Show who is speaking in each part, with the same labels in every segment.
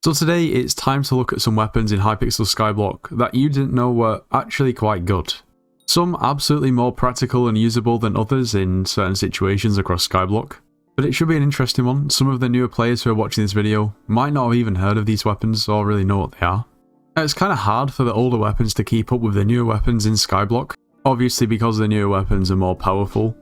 Speaker 1: So today it's time to look at some weapons in Hypixel Skyblock that you didn't know were actually quite good. Some absolutely more practical and usable than others in certain situations across Skyblock. But it should be an interesting one. Some of the newer players who are watching this video might not have even heard of these weapons or really know what they are. Now, it's kind of hard for the older weapons to keep up with the newer weapons in Skyblock. Obviously because the newer weapons are more powerful.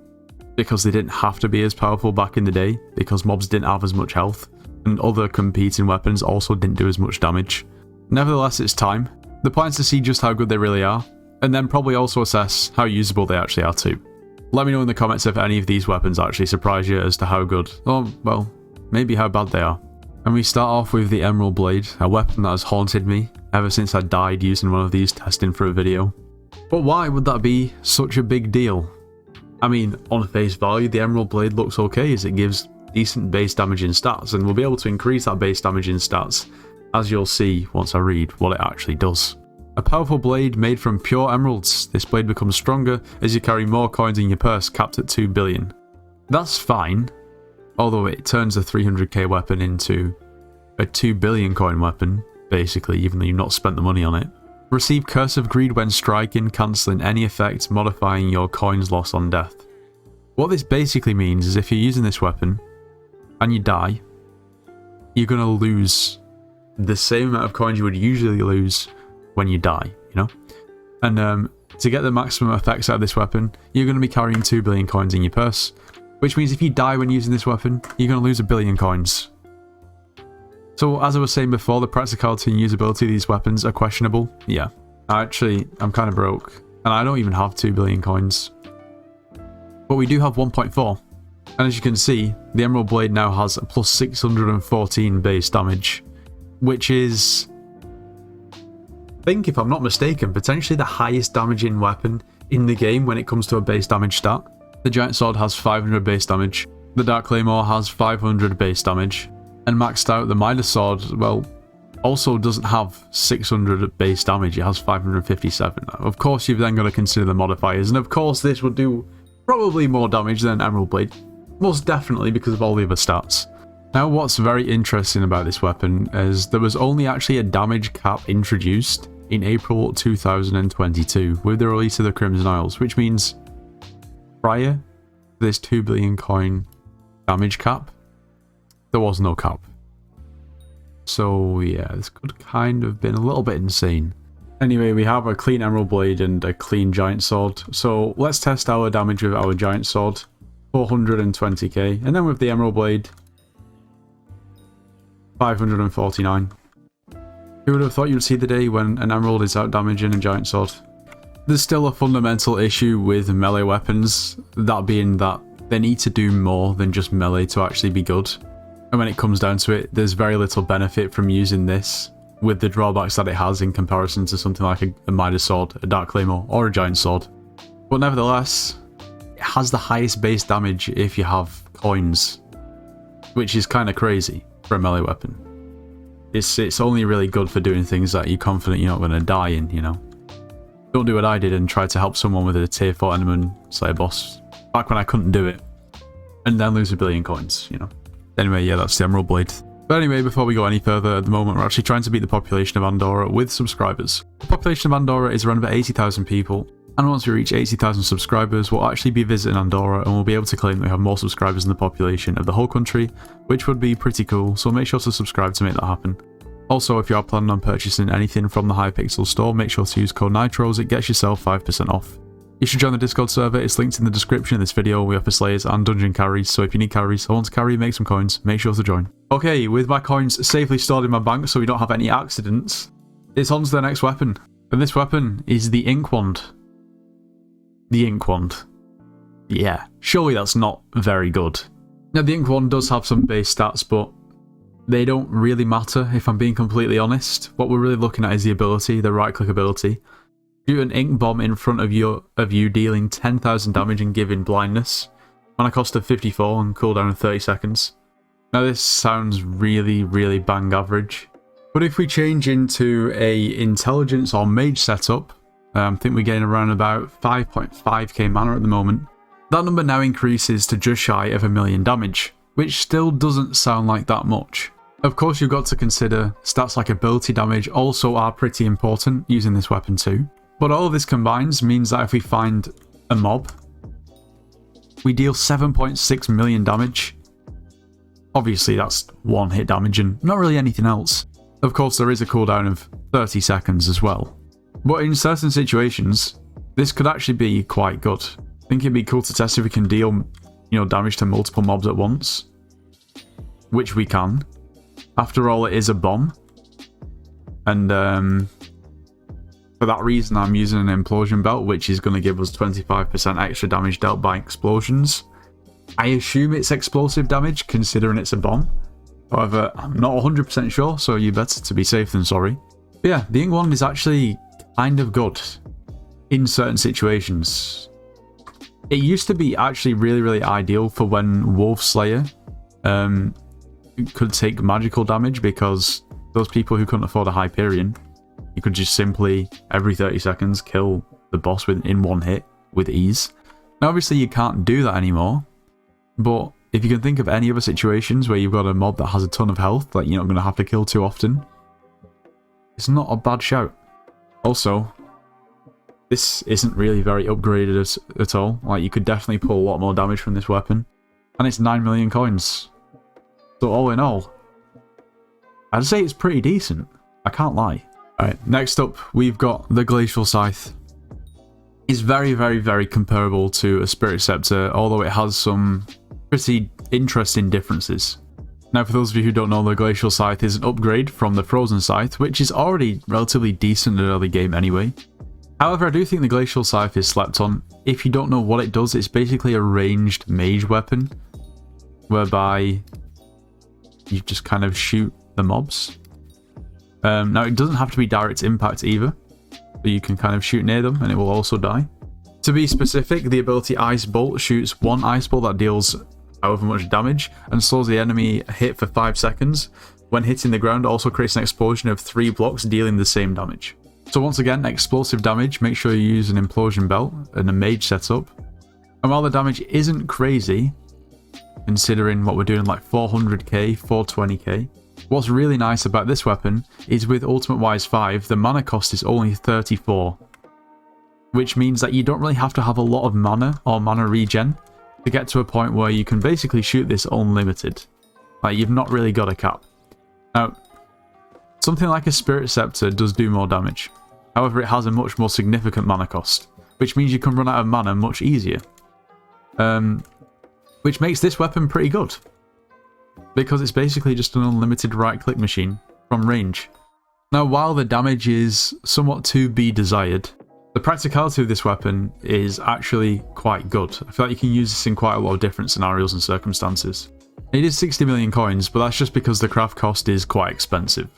Speaker 1: Because they didn't have to be as powerful back in the day. Because mobs didn't have as much health. And other competing weapons also didn't do as much damage. Nevertheless, it's time. The plan is to see just how good they really are. And then probably also assess how usable they actually are too. Let me know in the comments if any of these weapons actually surprise you as to how good, or well, maybe how bad they are. And we start off with the Emerald Blade, a weapon that has haunted me ever since I died using one of these testing for a video. But why would that be such a big deal? I mean, on face value, the Emerald Blade looks okay as it gives decent base damage in stats, and we'll be able to increase that base damage in stats, as you'll see once I read what it actually does. A powerful blade made from pure emeralds. This blade becomes stronger as you carry more coins in your purse, capped at 2 billion. That's fine, although it turns a 300k weapon into a 2 billion coin weapon, basically, even though you've not spent the money on it. Receive Curse of Greed when striking, cancelling any effect, modifying your coins loss on death. What this basically means is if you're using this weapon, and you die, you're going to lose the same amount of coins you would usually lose when you die, you know? And to get the maximum effects out of this weapon, you're going to be carrying 2 billion coins in your purse, which means if you die when using this weapon, you're going to lose 1 billion coins. So as I was saying before, the practicality and usability of these weapons are questionable. Yeah, actually, I'm kind of broke, and I don't even have 2 billion coins. But we do have 1.4. And as you can see, the Emerald Blade now has a plus 614 base damage, which is, I think if I'm not mistaken, potentially the highest damaging weapon in the game when it comes to a base damage stat. The Giant Sword has 500 base damage, the Dark Claymore has 500 base damage, and maxed out the Midas Sword, well, also doesn't have 600 base damage, it has 557. Of course you've then got to consider the modifiers, and of course this would do probably more damage than Emerald Blade. Most definitely because of all the other stats. Now what's very interesting about this weapon is there was only actually a damage cap introduced in April 2022 with the release of the Crimson Isles, which means prior to this 2 billion coin damage cap, there was no cap. So yeah, this could kind of been a little bit insane. Anyway, we have a clean Emerald Blade and a clean Giant Sword, so let's test our damage with our Giant Sword. 420k, and then with the Emerald Blade 549. Who would have thought you'd see the day when an Emerald is out damaging a Giant Sword? There's still a fundamental issue with melee weapons, that being that they need to do more than just melee to actually be good. And when it comes down to it, there's very little benefit from using this with the drawbacks that it has in comparison to something like a Midas Sword, a Dark Claymore, or a Giant Sword. But nevertheless, it has the highest base damage if you have coins, which is kind of crazy for a melee weapon. It's only really good for doing things that you're confident you're not going to die in, you know. Don't do what I did and try to help someone with a tier 4 Enderman Slayer boss back when I couldn't do it, and then lose 1 billion coins, you know. Anyway, yeah, that's the Emerald Blade. But anyway, before we go any further, at the moment we're actually trying to beat the population of Andorra with subscribers. The population of Andorra is around about 80,000 people. And once we reach 80,000 subscribers, we'll actually be visiting Andorra and we'll be able to claim that we have more subscribers than the population of the whole country, which would be pretty cool, so make sure to subscribe to make that happen. Also, if you are planning on purchasing anything from the Hypixel store, make sure to use code NITROS, it gets yourself 5% off. You should join the Discord server, it's linked in the description of this video. We offer slayers and dungeon carries, so if you need carries or want to carry and make some coins, make sure to join. Okay, with my coins safely stored in my bank so we don't have any accidents, it's on to the next weapon. And this weapon is the Ink Wand. The Ink Wand. Yeah, surely that's not very good. Now the Ink Wand does have some base stats, but they don't really matter if I'm being completely honest. What we're really looking at is the ability, the right click ability. Shoot an ink bomb in front of you dealing 10,000 damage and giving blindness on a cost of 54 and cooldown of 30 seconds. Now this sounds really, really bang average. But if we change into a intelligence or mage setup, I think we're getting around about 5.5k mana at the moment. That number now increases to just shy of 1 million damage, which still doesn't sound like that much. Of course, you've got to consider stats like ability damage also are pretty important using this weapon too. But all of this combines means that if we find a mob, we deal 7.6 million damage. Obviously that's one hit damage and not really anything else. Of course there is a cooldown of 30 seconds as well. But in certain situations, this could actually be quite good. I think it'd be cool to test if we can deal, damage to multiple mobs at once. Which we can. After all, it is a bomb. And for that reason, I'm using an implosion belt, which is going to give us 25% extra damage dealt by explosions. I assume it's explosive damage, considering it's a bomb. However, I'm not 100% sure, so you're better to be safe than sorry. But yeah, the Ink Wand is actually kind of good in certain situations. It used to be actually really, really ideal for when Wolf Slayer could take magical damage, because those people who couldn't afford a Hyperion, you could just simply, every 30 seconds, kill the boss in one hit with ease. Now obviously you can't do that anymore, but if you can think of any other situations where you've got a mob that has a ton of health that you're not going to have to kill too often, it's not a bad shout. Also, this isn't really very upgraded at all. Like, you could definitely pull a lot more damage from this weapon. And it's 9 million coins. So all in all, I'd say it's pretty decent. I can't lie. Alright, next up, we've got the Glacial Scythe. It's very, very, very comparable to a Spirit Scepter, although it has some pretty interesting differences. Now, for those of you who don't know, the Glacial Scythe is an upgrade from the Frozen Scythe, which is already relatively decent in the early game anyway. However, I do think the Glacial Scythe is slept on. If you don't know what it does, it's basically a ranged mage weapon, whereby you just kind of shoot the mobs. Now, it doesn't have to be direct impact either, but you can kind of shoot near them and it will also die. To be specific, the ability Ice Bolt shoots one ice ball that deals however much damage and slows the enemy hit for 5 seconds. When hitting the ground, also creates an explosion of 3 blocks dealing the same damage. So once again, explosive damage, make sure you use an implosion belt and a mage setup. And while the damage isn't crazy, considering what we're doing like 400k, 420k, what's really nice about this weapon is with Ultimate Wise 5, the mana cost is only 34. Which means that you don't really have to have a lot of mana or mana regen to get to a point where you can basically shoot this unlimited. Like, you've not really got a cap. Now, something like a Spirit Scepter does do more damage. However, it has a much more significant mana cost, which means you can run out of mana much easier. Which makes this weapon pretty good, because it's basically just an unlimited right-click machine from range. Now, while the damage is somewhat to be desired, the practicality of this weapon is actually quite good. I feel like you can use this in quite a lot of different scenarios and circumstances. It is 60 million coins, but that's just because the craft cost is quite expensive.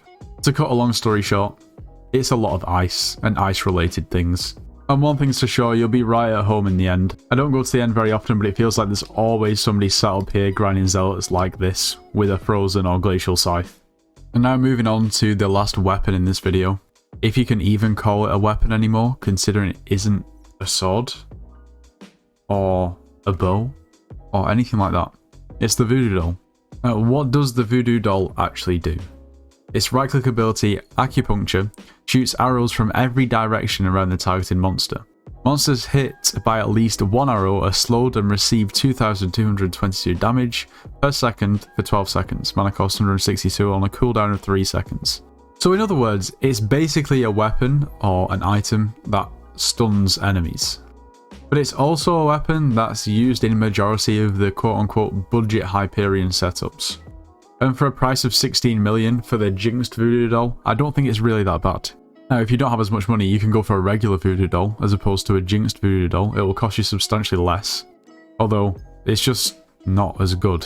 Speaker 1: To cut a long story short, it's a lot of ice and ice-related things. And one thing's for sure, you'll be right at home in the end. I don't go to the end very often, but it feels like there's always somebody sat up here grinding zealots like this with a Frozen or Glacial Scythe. And now moving on to the last weapon in this video. If you can even call it a weapon anymore, considering it isn't a sword or a bow or anything like that. It's the Voodoo Doll. Now, what does the Voodoo Doll actually do? Its right-click ability, Acupuncture, shoots arrows from every direction around the targeted monster. Monsters hit by at least one arrow are slowed and receive 2,222 damage per second for 12 seconds. Mana cost 162 on a cooldown of 3 seconds. So in other words, it's basically a weapon or an item that stuns enemies. But it's also a weapon that's used in majority of the quote-unquote budget Hyperion setups. And for a price of 16 million for the Jinxed Voodoo Doll, I don't think it's really that bad. Now, if you don't have as much money, you can go for a regular Voodoo Doll as opposed to a Jinxed Voodoo Doll. It will cost you substantially less. Although, it's just not as good.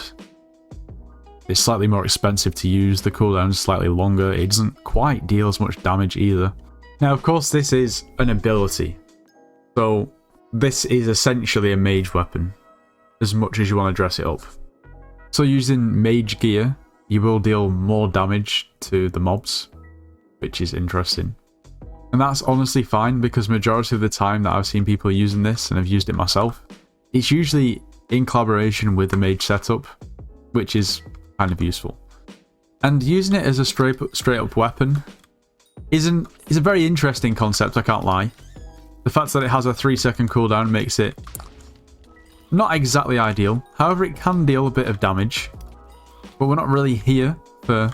Speaker 1: It's slightly more expensive to use, the cooldown is slightly longer, it doesn't quite deal as much damage either. Now, of course, this is an ability. So, this is essentially a mage weapon, as much as you want to dress it up. So using mage gear, you will deal more damage to the mobs, which is interesting. And that's honestly fine, because majority of the time that I've seen people using this, and I've used it myself, it's usually in collaboration with the mage setup, which is kind of useful. And using it as a straight up weapon is a very interesting concept, I can't lie. The fact that it has a 3-second cooldown makes it not exactly ideal. However, it can deal a bit of damage. But we're not really here for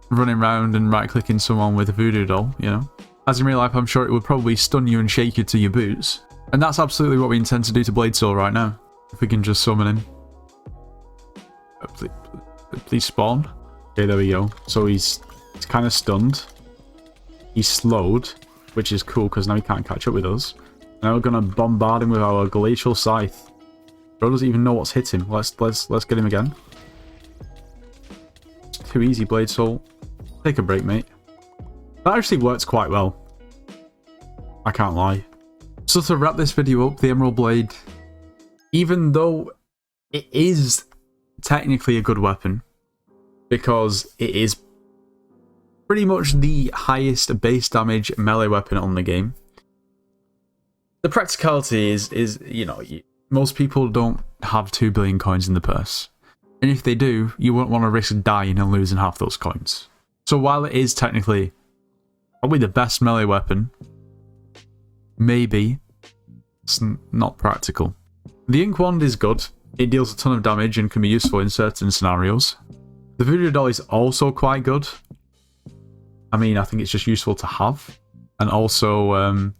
Speaker 1: running around and right-clicking someone with a Voodoo Doll, you know? As in real life, I'm sure it would probably stun you and shake you to your boots. And that's absolutely what we intend to do to Blade Soul right now. If we can just summon him. Please spawn. Okay, there we go. So he's kind of stunned. He's slowed, which is cool because now he can't catch up with us. Now we're gonna bombard him with our Glacial Scythe. Bro doesn't even know what's hit him. Let's get him again. It's too easy, Blade Soul. Take a break, mate. That actually works quite well. I can't lie. So to wrap this video up, the Emerald Blade, even though it is technically a good weapon, because it is pretty much the highest base damage melee weapon on the game, the practicality is you know, most people don't have 2 billion coins in the purse. And if they do, you won't want to risk dying and losing half those coins. So while it is technically probably the best melee weapon, maybe it's not practical. The Ink Wand is good. It deals a ton of damage and can be useful in certain scenarios. The Voodoo Doll is also quite good. I mean, I think it's just useful to have. And also,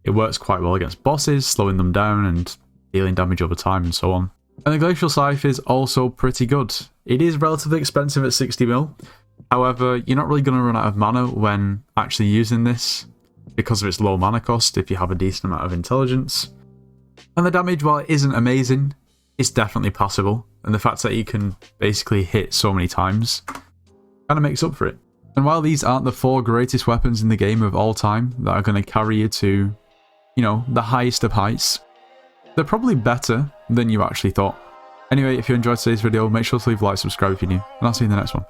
Speaker 1: it works quite well against bosses, slowing them down and dealing damage over time and so on. And the Glacial Scythe is also pretty good. It is relatively expensive at 60 mil. However, you're not really going to run out of mana when actually using this because of its low mana cost if you have a decent amount of intelligence. And the damage, while it isn't amazing, it's definitely passable. And the fact that you can basically hit so many times kind of makes up for it. And while these aren't the 4 greatest weapons in the game of all time that are going to carry you to, you know, the highest of heights, they're probably better than you actually thought. Anyway, if you enjoyed today's video, make sure to leave a like, subscribe if you're new, and I'll see you in the next one.